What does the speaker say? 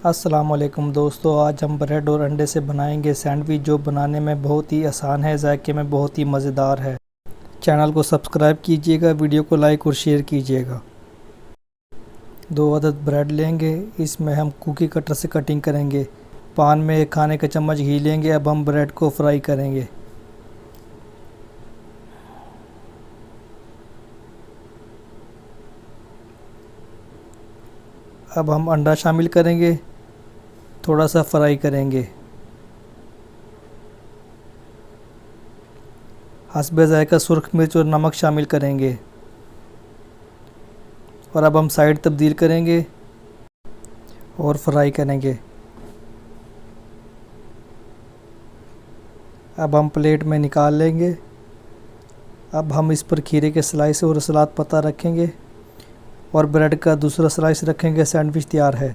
अस्सलामुअलैकुम दोस्तों, आज हम ब्रेड और अंडे से बनाएंगे सैंडविच जो बनाने में बहुत ही आसान है, जायके में बहुत ही मज़ेदार है। चैनल को सब्सक्राइब कीजिएगा, वीडियो को लाइक और शेयर कीजिएगा। 2 अदद ब्रेड लेंगे, इसमें हम कुकी कटर से कटिंग करेंगे। पान में 1 खाने का चम्मच घी लेंगे। अब हम ब्रेड को फ्राई करेंगे। अब हम अंडा शामिल करेंगे, थोड़ा सा फ्राई करेंगे। हस्बे ज़ायका सुर्ख मिर्च और नमक शामिल करेंगे और अब हम साइड तब्दील करेंगे और फ्राई करेंगे। अब हम प्लेट में निकाल लेंगे। अब हम इस पर खीरे के स्लाइस और सलाद पत्ता रखेंगे और ब्रेड का दूसरा स्लाइस रखेंगे। सैंडविच तैयार है।